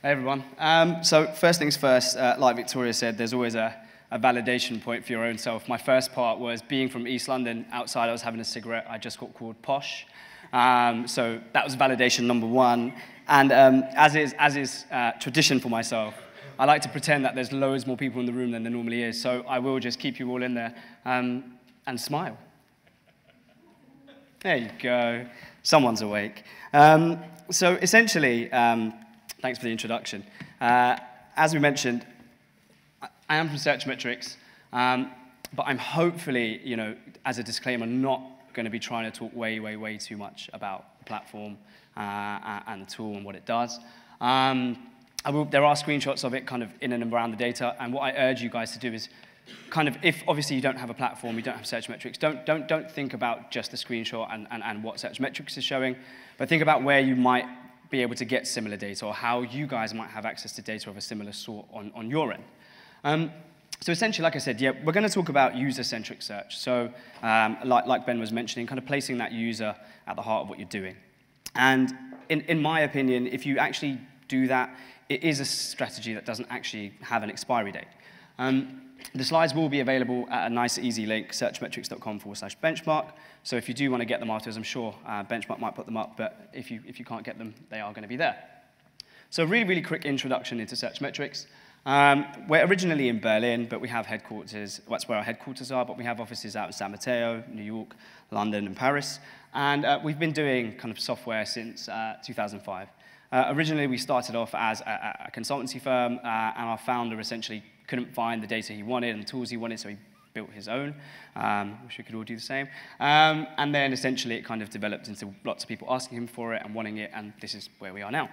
Hey everyone. So first things first, like Victoria said, there's always a validation point for your own self. My first part was being from East London. Outside, I was having a cigarette. I just got called posh. So that was validation number one. And as is tradition for myself, I like to pretend that there's loads more people in the room than there normally is. So I will just keep you all in there and smile. There you go. Someone's awake. So essentially, thanks for the introduction. As we mentioned, I am from Searchmetrics, but I'm hopefully, as a disclaimer, not going to be trying to talk way too much about the platform and the tool and what it does. There are screenshots of it kind of in and around the data, and what I urge you guys to do is kind of, if obviously you don't have a platform, you don't have Searchmetrics, don't think about just the screenshot and what Searchmetrics is showing, but think about where you might be able to get similar data or how you guys might have access to data of a similar sort on your end. So essentially, like I said, we're going to talk about user-centric search. So like Ben was mentioning, kind of placing that user at the heart of what you're doing. And in my opinion, if you actually do that, it is a strategy that doesn't actually have an expiry date. The slides will be available at a nice, easy link, searchmetrics.com/benchmark. So if you do want to get them afterwards, I'm sure Benchmark might put them up, but if you can't get them, they are going to be there. So really quick introduction into Searchmetrics. We're originally in Berlin, but we have headquarters. That's where our headquarters are, but we have offices out in San Mateo, New York, London, and Paris. And we've been doing kind of software since 2005. Originally, we started off as a consultancy firm, and our founder essentially couldn't find the data he wanted and the tools he wanted, so he built his own. Wish we could all do the same. And then essentially, it kind of developed into lots of people asking him for it and wanting it, and this is where we are now.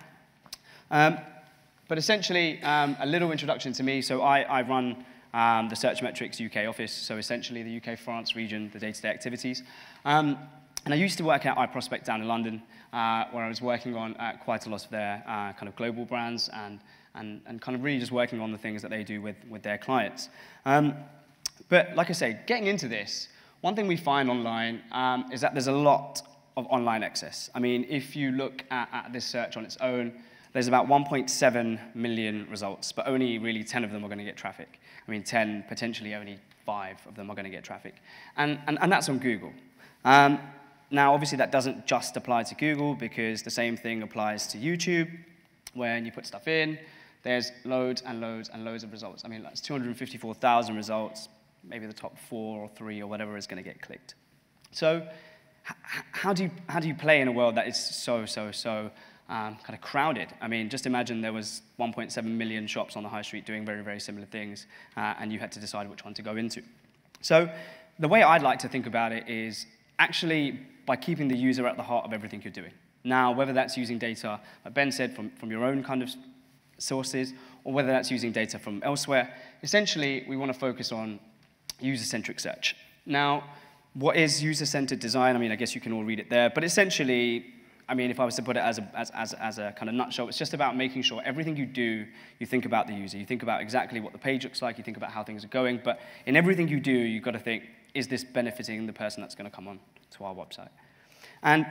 But essentially, a little introduction to me. So I run the Searchmetrics UK office, so essentially the UK-France region, the day-to-day activities. And I used to work at iProspect down in London, where I was working on quite a lot of their kind of global brands and kind of really just working on the things that they do with their clients. But like I say, getting into this, one thing we find online is that there's a lot of online excess. I mean, if you look at this search on its own, there's about 1.7 million results, but only really 10 of them are going to get traffic. I mean, 10, potentially only 5 of them are going to get traffic. And that's on Google. Now, obviously, that doesn't just apply to Google, because the same thing applies to YouTube. When you put stuff in, there's loads and loads and loads of results. I mean, that's 254,000 results. Maybe the top 4 or 3 or whatever is going to get clicked. So how do you play in a world that is so kind of crowded? I mean, just imagine there was 1.7 million shops on the high street doing very similar things, and you had to decide which one to go into. So the way I'd like to think about it is actually by keeping the user at the heart of everything you're doing. Now, whether that's using data, like Ben said, from your own kind of sources, or whether that's using data from elsewhere, essentially we want to focus on user-centric search. Now, what is user-centered design? I mean, I guess you can all read it there, but essentially, I mean, if I was to put it as a kind of nutshell, it's just about making sure everything you do, you think about the user. You think about exactly what the page looks like, you think about how things are going, but in everything you do, you've got to think, is this benefiting the person that's going to come on to our website? And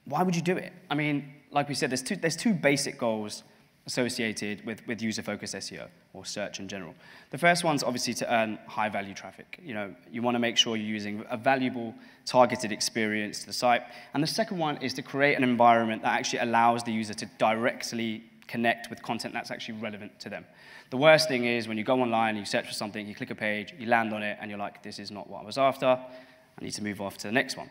why would you do it? I mean, like we said, there's two basic goals associated with user-focused SEO, or search in general. The first one's obviously to earn high-value traffic. You want to make sure you're using a valuable, targeted experience to the site. And the second one is to create an environment that actually allows the user to directly connect with content that's actually relevant to them. The worst thing is when you go online, you search for something, you click a page, you land on it, and you're like, this is not what I was after. I need to move off to the next one.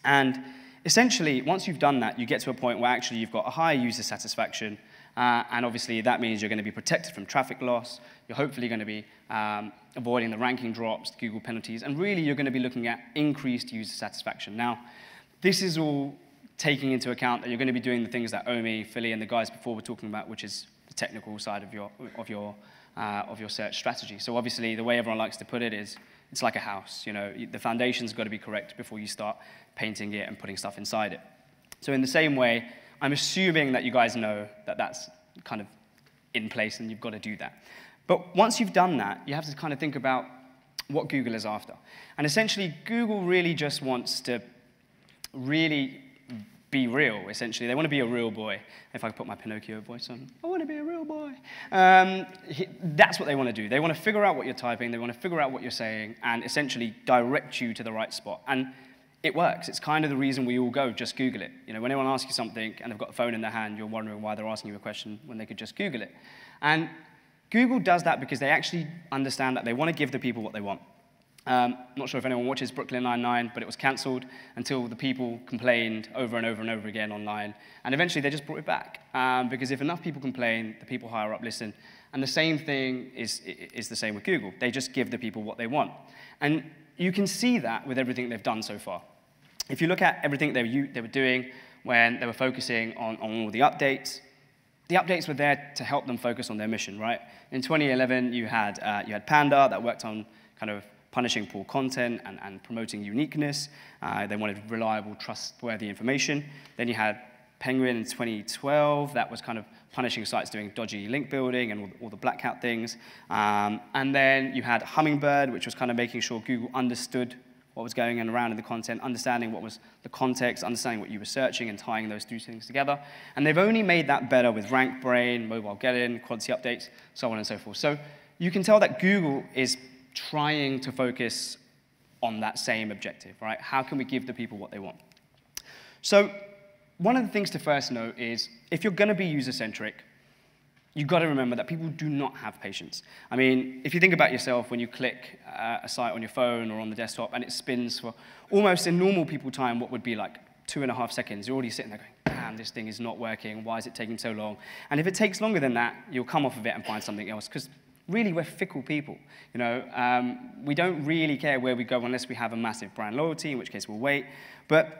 And essentially, once you've done that, you get to a point where actually you've got a high user satisfaction, and obviously that means you're going to be protected from traffic loss, you're hopefully going to be avoiding the ranking drops, the Google penalties, and really you're going to be looking at increased user satisfaction. Now, this is all taking into account that you're going to be doing the things that Omi, Philly, and the guys before were talking about, which is the technical side of your search strategy. So obviously, the way everyone likes to put it is, it's like a house. The foundation's got to be correct before you start painting it and putting stuff inside it. So in the same way, I'm assuming that you guys know that that's kind of in place and you've got to do that. But once you've done that, you have to kind of think about what Google is after. And essentially, Google really just wants to really be real, essentially. They want to be a real boy. If I could put my Pinocchio voice on, I want to be a real boy. That's what they want to do. They want to figure out what you're typing, they want to figure out what you're saying, and essentially direct you to the right spot. And it works. It's kind of the reason we all go, just Google it. You know, when anyone asks you something and they've got a phone in their hand, you're wondering why they're asking you a question when they could just Google it. And Google does that because they actually understand that they want to give the people what they want. Not sure if anyone watches Brooklyn Nine-Nine, but it was cancelled until the people complained over and over and over again online. And eventually they just brought it back. Because if enough people complain, the people higher up listen. And the same thing is the same with Google. They just give the people what they want. And you can see that with everything they've done so far. If you look at everything they were doing when they were focusing on all the updates were there to help them focus on their mission, right? In 2011, you had Panda that worked on kind of punishing poor content and promoting uniqueness. They wanted reliable, trustworthy information. Then you had Penguin in 2012 that was kind of punishing sites doing dodgy link building and all the black hat things. And then you had Hummingbird, which was kind of making sure Google understood what was going on around in the content, understanding what was the context, understanding what you were searching, and tying those two things together. And they've only made that better with RankBrain, Mobile Get-In, quality updates, so on and so forth. So you can tell that Google is trying to focus on that same objective, right? How can we give the people what they want? So one of the things to first note is, if you're going to be user-centric, you've got to remember that people do not have patience. I mean, if you think about yourself, when you click a site on your phone or on the desktop and it spins for almost in normal people time, what would be like 2.5 seconds, you're already sitting there going, damn, this thing is not working, why is it taking so long? And if it takes longer than that, you'll come off of it and find something else, because really we're fickle people. You know, we don't really care where we go unless we have a massive brand loyalty, in which case we'll wait. But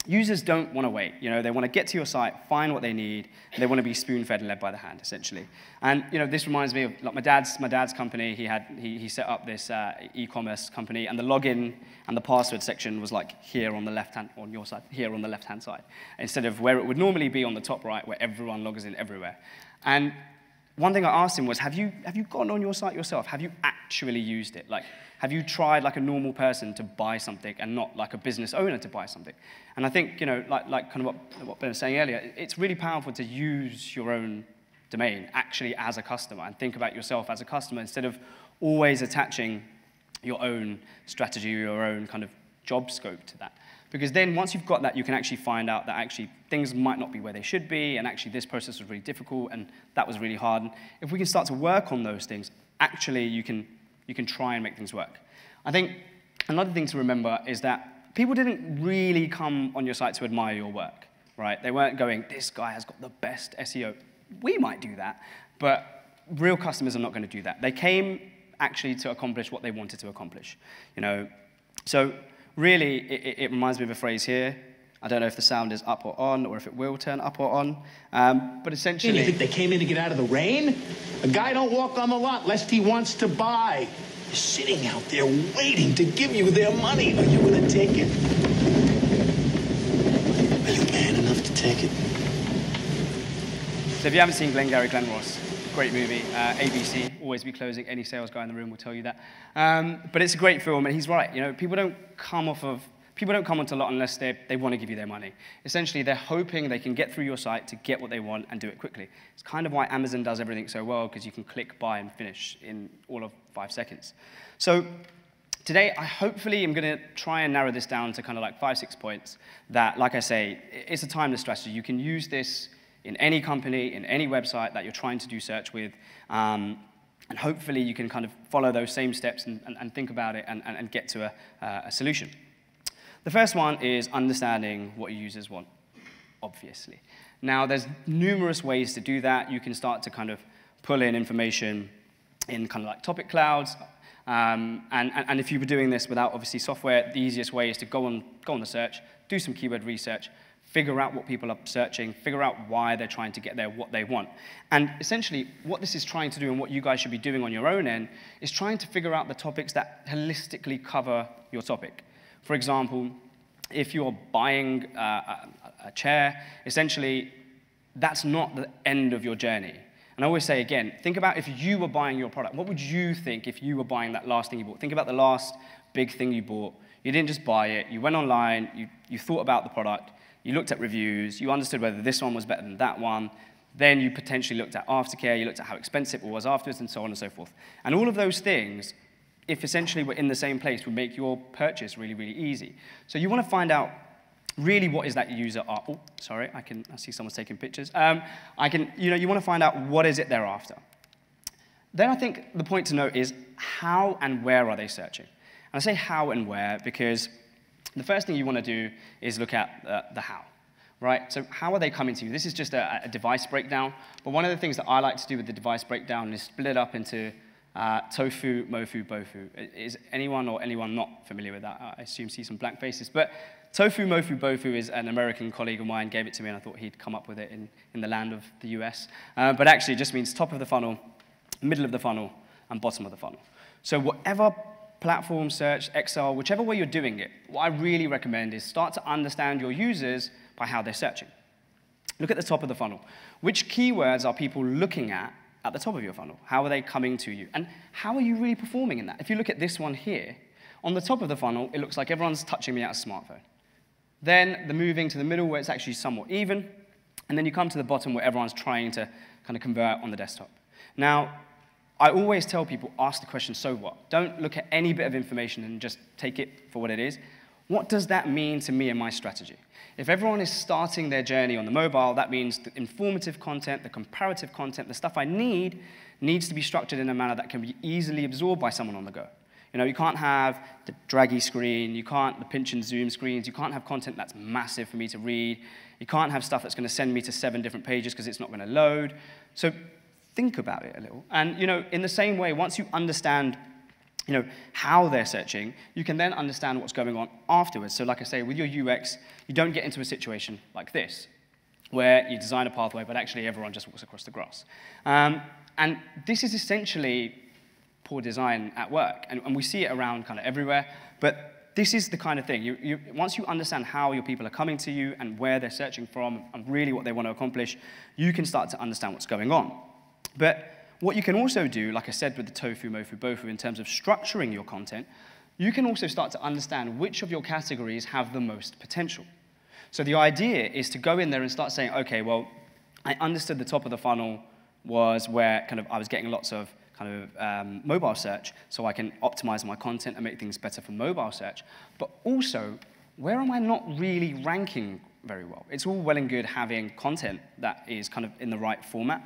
users don't want to wait. You know, they want to get to your site, find what they need, and they want to be spoon-fed and led by the hand, essentially. And you know, this reminds me of like my dad's company. He set up this e-commerce company, and the login and the password section was like here on the left-hand, on your side, here on the left-hand side, instead of where it would normally be on the top right, where everyone logs in everywhere. And one thing I asked him was, have you gone on your site yourself? Have you actually used it? Like, have you tried like a normal person to buy something and not like a business owner to buy something? And I think, you know, like kind of what Ben was saying earlier, it's really powerful to use your own domain actually as a customer and think about yourself as a customer instead of always attaching your own strategy, your own kind of job scope to that. Because then once you've got that, you can actually find out that actually things might not be where they should be, and actually this process was really difficult, and that was really hard. And if we can start to work on those things, actually you can try and make things work. I think another thing to remember is that people didn't really come on your site to admire your work, right? They weren't going, this guy has got the best SEO. We might do that, but real customers are not going to do that. They came actually to accomplish what they wanted to accomplish, you know. So really, it reminds me of a phrase here. I don't know if the sound is up or on, or if it will turn up or on, but essentially... You think they came in to get out of the rain? A guy don't walk on the lot lest he wants to buy. They're sitting out there waiting to give you their money. Are you going to take it? Are you man enough to take it? So if you haven't seen Glengarry Glen Ross, great movie, ABC, always be closing, any sales guy in the room will tell you that. But it's a great film, and he's right. You know, people don't come onto a lot unless they want to give you their money. Essentially, they're hoping they can get through your site to get what they want and do it quickly. It's kind of why Amazon does everything so well, because you can click, buy, and finish in all of 5 seconds. So today, I hopefully am going to try and narrow this down to kind of like 5, 6 points that, like I say, it's a timeless strategy. You can use this in any company, in any website that you're trying to do search with, and hopefully you can kind of follow those same steps and think about it and get to a solution. The first one is understanding what your users want, obviously. Now, there's numerous ways to do that. You can start to kind of pull in information in kind of like topic clouds, and if you were doing this without, obviously, software, the easiest way is to go on the search, do some keyword research, figure out what people are searching, figure out why they're trying to get there, what they want. And essentially, what this is trying to do and what you guys should be doing on your own end is trying to figure out the topics that holistically cover your topic. For example, if you're buying a chair, essentially, that's not the end of your journey. And I always say, again, think about if you were buying your product. What would you think if you were buying that last thing you bought? Think about the last big thing you bought. You didn't just buy it. You went online. You thought about the product. you looked at reviews, you understood whether this one was better than that one, then you potentially looked at aftercare, you looked at how expensive it was afterwards, and so on and so forth. And all of those things, if essentially we're in the same place, would make your purchase really, really easy. So you want to find out really what is that user after. Oh, sorry, I see someone's taking pictures. You want to find out what is it they're after. Then I think the point to note is how and where are they searching? And I say how and where because the first thing you want to do is look at the how, right? So how are they coming to you? This is just a device breakdown, but one of the things that I like to do with the device breakdown is split it up into tofu, mofu, bofu. Is anyone not familiar with that? I assume see some blank faces. But tofu, mofu, bofu is an American colleague of mine gave it to me, and I thought he'd come up with it in the land of the US. But actually it just means top of the funnel, middle of the funnel, and bottom of the funnel. So whatever platform, search, Excel, whichever way you're doing it, what I really recommend is start to understand your users by how they're searching. Look at the top of the funnel. Which keywords are people looking at the top of your funnel? How are they coming to you? And how are you really performing in that? If you look at this one here, on the top of the funnel, it looks like everyone's touching me at a smartphone. Then the moving to the middle where it's actually somewhat even, and then you come to the bottom where everyone's trying to kind of convert on the desktop. Now, I always tell people, ask the question, so what? Don't look at any bit of information and just take it for what it is. What does that mean to me and my strategy? If everyone is starting their journey on the mobile, that means the informative content, the comparative content, the stuff I need needs to be structured in a manner that can be easily absorbed by someone on the go. You know, you can't have the draggy screen, you can't the pinch and zoom screens, you can't have content that's massive for me to read, you can't have stuff that's going to send me to 7 different pages because it's not going to load. So think about it a little. And, in the same way, once you understand, how they're searching, you can then understand what's going on afterwards. So like I say, with your UX, you don't get into a situation like this, where you design a pathway, but actually everyone just walks across the grass. And this is essentially poor design at work. And we see it around kind of everywhere. But this is the kind of thing. Once you understand how your people are coming to you and where they're searching from and really what they want to accomplish, you can start to understand what's going on. But what you can also do, like I said with the tofu, mofu, bofu, in terms of structuring your content, you can also start to understand which of your categories have the most potential. So the idea is to go in there and start saying, okay, well, I understood the top of the funnel was where kind of I was getting lots of kind of mobile search, so I can optimize my content and make things better for mobile search. But also, where am I not really ranking very well? It's all well and good having content that is kind of in the right format,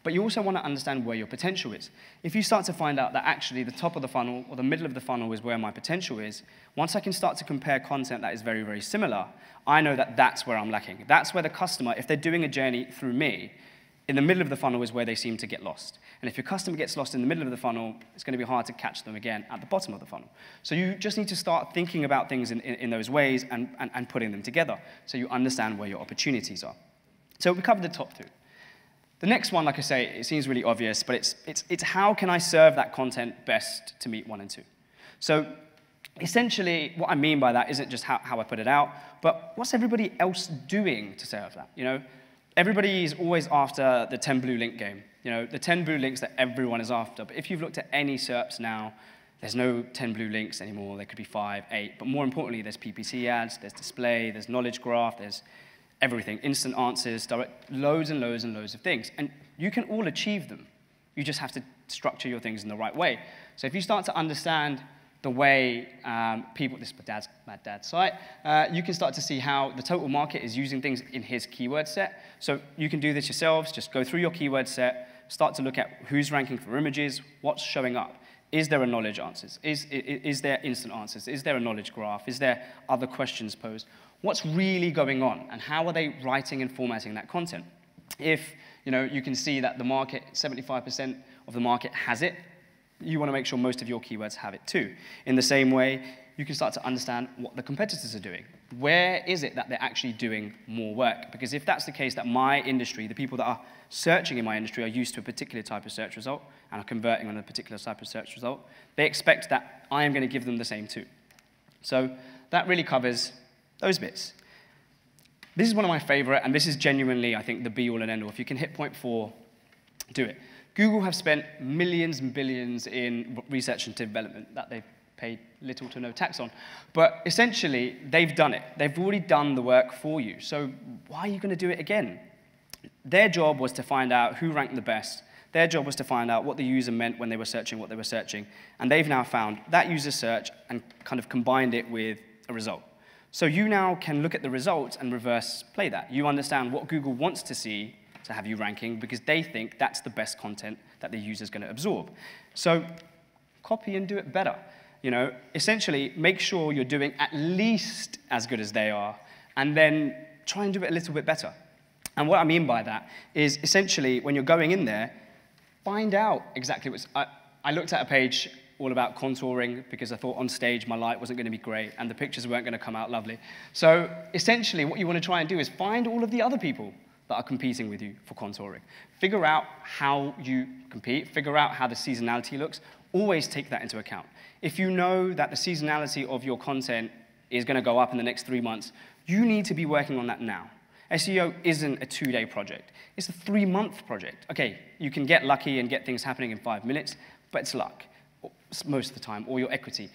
but you also want to understand where your potential is. If you start to find out that actually the top of the funnel or the middle of the funnel is where my potential is, once I can start to compare content that is very, very similar, I know that that's where I'm lacking. That's where the customer, if they're doing a journey through me, in the middle of the funnel is where they seem to get lost. And if your customer gets lost in the middle of the funnel, it's going to be hard to catch them again at the bottom of the funnel. So you just need to start thinking about things in those ways and putting them together so you understand where your opportunities are. So we covered the top two. The next one, like I say, it seems really obvious, but it's how can I serve that content best to meet 1 and 2. So essentially, what I mean by that isn't just how I put it out, but what's everybody else doing to serve that? Everybody is always after the 10 blue link game. The 10 blue links that everyone is after. But if you've looked at any SERPs now, there's no 10 blue links anymore. There could be 5, 8. But more importantly, there's PPC ads, there's display, there's knowledge graph, there's everything, instant answers, direct, loads and loads and loads of things. And you can all achieve them. You just have to structure your things in the right way. So if you start to understand the way people, this is my dad's site, you can start to see how the total market is using things in his keyword set. So you can do this yourselves, just go through your keyword set, start to look at who's ranking for images, what's showing up. Is there a knowledge answers? Is there instant answers? Is there a knowledge graph? Is there other questions posed? What's really going on, and how are they writing and formatting that content? If you can see that the market, 75% of the market has it, you want to make sure most of your keywords have it too. In the same way, you can start to understand what the competitors are doing. Where is it that they're actually doing more work? Because if that's the case, that my industry, the people that are searching in my industry are used to a particular type of search result and are converting on a particular type of search result, they expect that I am going to give them the same too. So that really covers those bits. This is one of my favorite, and this is genuinely, I think, the be-all and end-all. If you can hit point 4, do it. Google have spent millions and billions in research and development that they've pay little to no tax on. But essentially, they've done it. They've already done the work for you. So why are you going to do it again? Their job was to find out who ranked the best. Their job was to find out what the user meant when they were searching what they were searching. And they've now found that user search and kind of combined it with a result. So you now can look at the results and reverse play that. You understand what Google wants to see to have you ranking because they think that's the best content that the user's going to absorb. So copy and do it better. You know, essentially, make sure you're doing at least as good as they are, and then try and do it a little bit better. And what I mean by that is essentially when you're going in there, find out exactly what's... I looked at a page all about contouring because I thought on stage my light wasn't going to be great and the pictures weren't going to come out lovely. So essentially what you want to try and do is find all of the other people that are competing with you for contouring. Figure out how you compete, figure out how the seasonality looks. Always take that into account. If you know that the seasonality of your content is going to go up in the next 3 months, you need to be working on that now. SEO isn't a 2-day project. It's a 3-month project. Okay, you can get lucky and get things happening in 5 minutes, but it's luck most of the time, or your equity.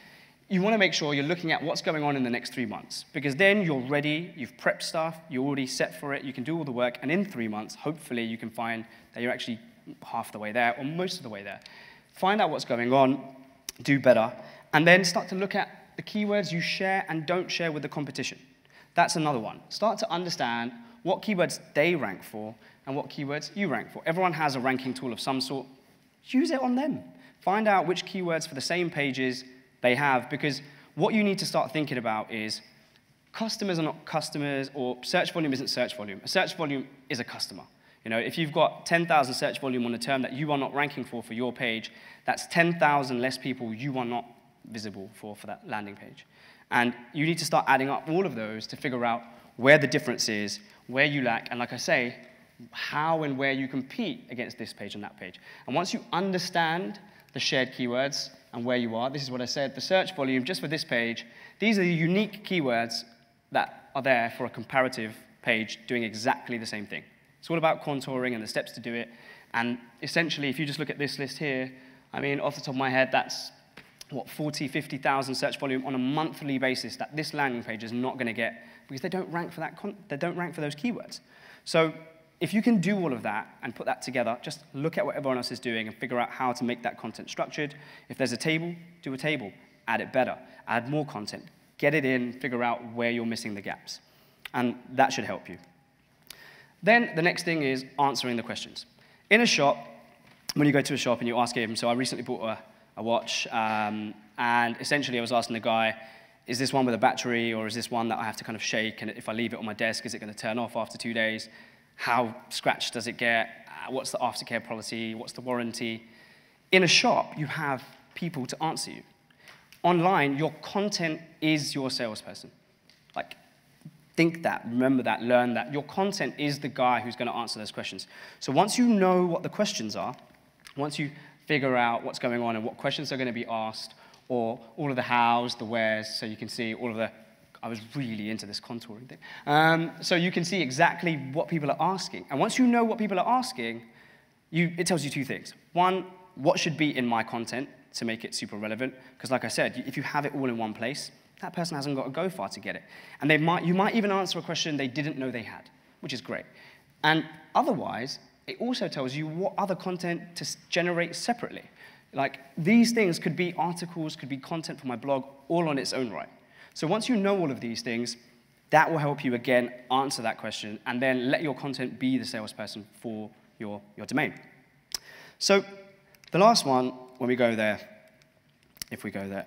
You want to make sure you're looking at what's going on in the next 3 months, because then you're ready, you've prepped stuff, you're already set for it, you can do all the work, and in 3 months, hopefully you can find that you're actually half the way there, or most of the way there. Find out what's going on, do better, and then start to look at the keywords you share and don't share with the competition. That's another one. Start to understand what keywords they rank for and what keywords you rank for. Everyone has a ranking tool of some sort. Use it on them. Find out which keywords for the same pages they have, because what you need to start thinking about is customers are not customers, or search volume isn't search volume. A search volume is a customer. You know, if you've got 10,000 search volume on a term that you are not ranking for your page, that's 10,000 less people you are not visible for that landing page. And you need to start adding up all of those to figure out where the difference is, where you lack, and like I say, how and where you compete against this page and that page. And once you understand the shared keywords and where you are, this is what I said, the search volume just for this page, these are the unique keywords that are there for a comparative page doing exactly the same thing. It's all about contouring and the steps to do it. And essentially, if you just look at this list here, I mean, off the top of my head, that's what, 40, 50,000 search volume on a monthly basis that this landing page is not going to get because they don't rank for they don't rank for those keywords. So if you can do all of that and put that together, just look at what everyone else is doing and figure out how to make that content structured. If there's a table, do a table. Add it better. Add more content. Get it in, figure out where you're missing the gaps. And that should help you. Then the next thing is answering the questions. In a shop, when you go to a shop and you ask him, so I recently bought a watch, and essentially I was asking the guy, is this one with a battery, or is this one that I have to kind of shake, and if I leave it on my desk, is it going to turn off after 2 days? How scratched does it get? What's the aftercare policy? What's the warranty? In a shop, you have people to answer you. Online, your content is your salesperson. Like, think that, remember that, learn that. Your content is the guy who's going to answer those questions. So once you know what the questions are, once you figure out what's going on and what questions are going to be asked, or all of the hows, the wheres, so you can see all of the, I was really into this contouring thing. So you can see exactly what people are asking. And once you know what people are asking, it tells you two things. One, what should be in my content to make it super relevant? Because like I said, if you have it all in one place, that person hasn't got to go far to get it. And you might even answer a question they didn't know they had, which is great. And otherwise, it also tells you what other content to generate separately. Like, these things could be articles, could be content for my blog, all on its own right. So once you know all of these things, that will help you, again, answer that question, and then let your content be the salesperson for your domain. So the last one, when we go there, if we go there,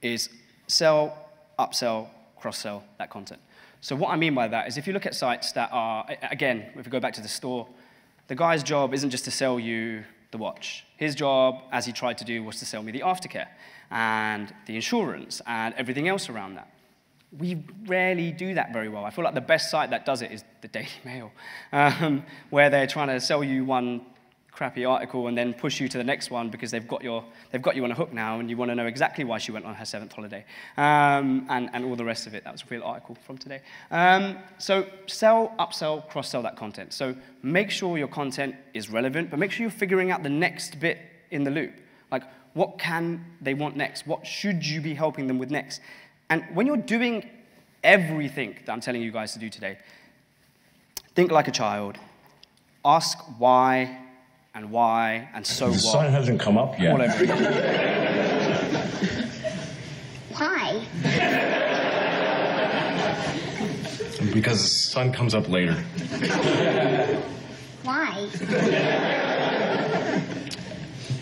is sell, upsell, cross-sell that content. So what I mean by that is if you look at sites that are, again, if we go back to the store, the guy's job isn't just to sell you the watch. His job, as he tried to do, was to sell me the aftercare and the insurance and everything else around that. We rarely do that very well. I feel like the best site that does it is the Daily Mail, where they're trying to sell you one crappy article and then push you to the next one because they've got you on a hook now and you want to know exactly why she went on her 7th holiday, and all the rest of it. That was a real article from today. So sell, upsell, cross-sell that content. So make sure your content is relevant, but make sure you're figuring out the next bit in the loop. Like, What can they want next? What should you be helping them with next? And when you're doing everything that I'm telling you guys to do today, think like a child. Ask why and so what. The sun hasn't come up yet. All over again. Why? Because the sun comes up later. Why?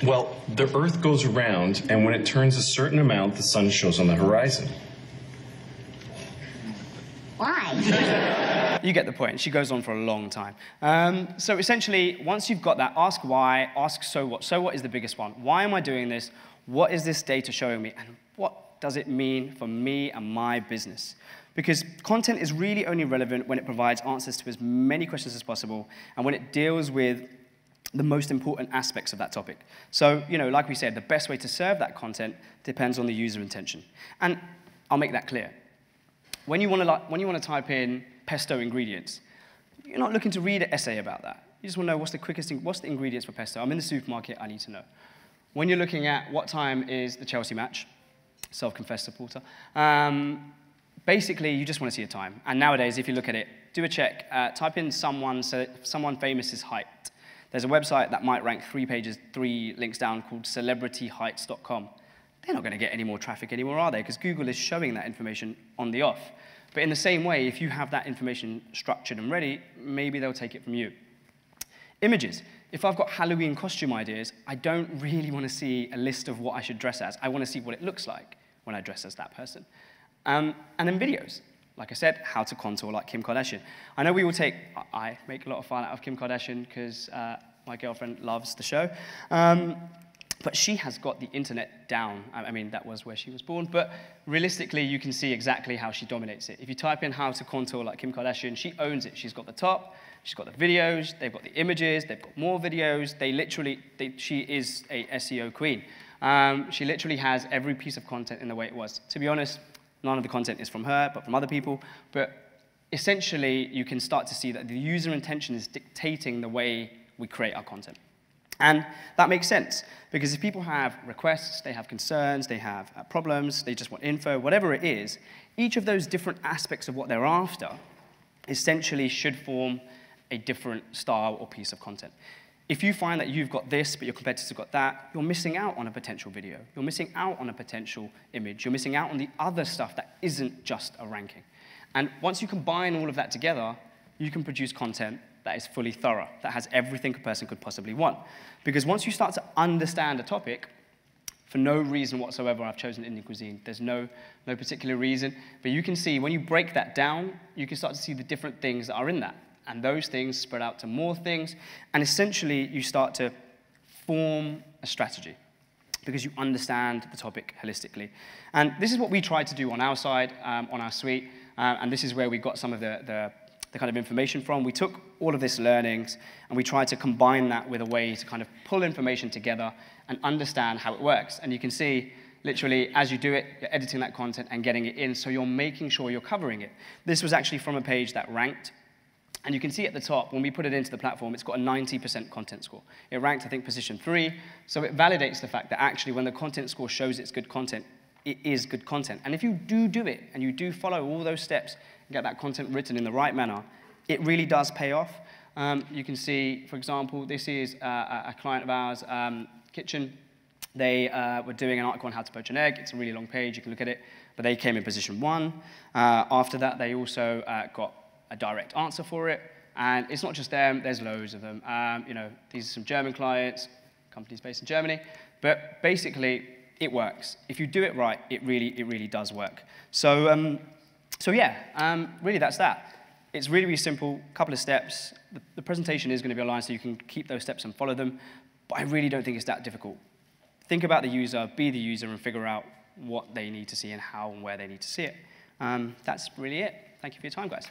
Well, the Earth goes around, and when it turns a certain amount, the sun shows on the horizon. Why? You get the point. She goes on for a long time. So essentially, once you've got that, ask why, ask so what. So what is the biggest one? Why am I doing this? What is this data showing me? And what does it mean for me and my business? Because content is really only relevant when it provides answers to as many questions as possible and when it deals with the most important aspects of that topic. So, like we said, the best way to serve that content depends on the user intention. And I'll make that clear. When you want to type in pesto ingredients, you're not looking to read an essay about that. You just want to know what's the ingredients for pesto. I'm in the supermarket, I need to know. When you're looking at what time is the Chelsea match, self-confessed supporter, basically you just want to see a time. And nowadays, if you look at it, do a check, type in someone famous's height. There's a website that might rank 3 links down called celebrityheights.com. They're not going to get any more traffic anymore, are they? Because Google is showing that information on the off. But in the same way, if you have that information structured and ready, maybe they'll take it from you. Images. If I've got Halloween costume ideas, I don't really want to see a list of what I should dress as. I want to see what it looks like when I dress as that person. And then videos. Like I said, how to contour like Kim Kardashian. I know I make a lot of fun out of Kim Kardashian because my girlfriend loves the show. But she has got the internet down. I mean, that was where she was born. But realistically, you can see exactly how she dominates it. If you type in how to contour like Kim Kardashian, she owns it. She's got the top, she's got the videos, they've got the images, they've got more videos. She is a SEO queen. She literally has every piece of content in the way it was. To be honest, none of the content is from her, but from other people. But essentially, you can start to see that the user intention is dictating the way we create our content. And that makes sense, because if people have requests, they have concerns, they have problems, they just want info, whatever it is, each of those different aspects of what they're after essentially should form a different style or piece of content. If you find that you've got this, but your competitor's got that, you're missing out on a potential video. You're missing out on a potential image. You're missing out on the other stuff that isn't just a ranking. And once you combine all of that together, you can produce content that is fully thorough, that has everything a person could possibly want. Because once you start to understand a topic, for no reason whatsoever I've chosen Indian cuisine, there's no particular reason, but you can see when you break that down, you can start to see the different things that are in that. And those things spread out to more things, and essentially you start to form a strategy because you understand the topic holistically. And this is what we tried to do on our side, on our suite, and this is where we got some of the kind of information from. We took all of this learnings and we tried to combine that with a way to kind of pull information together and understand how it works. And you can see, literally, as you do it, you're editing that content and getting it in, so you're making sure you're covering it. This was actually from a page that ranked. And you can see at the top, when we put it into the platform, it's got a 90% content score. It ranked, I think, position 3. So it validates the fact that actually when the content score shows it's good content, it is good content. And if you do it, and you do follow all those steps, and get that content written in the right manner, it really does pay off. You can see, for example, this is a client of ours, Kitchen. They were doing an article on how to poach an egg. It's a really long page, you can look at it. But they came in position 1. After that, they also got a direct answer for it. And it's not just them, there's loads of them. These are some German clients, companies based in Germany. But basically, it works. If you do it right, it really does work. So really that's that. It's really, really simple, couple of steps. The presentation is going to be online so you can keep those steps and follow them. But I really don't think it's that difficult. Think about the user, be the user, and figure out what they need to see and how and where they need to see it. That's really it. Thank you for your time, guys.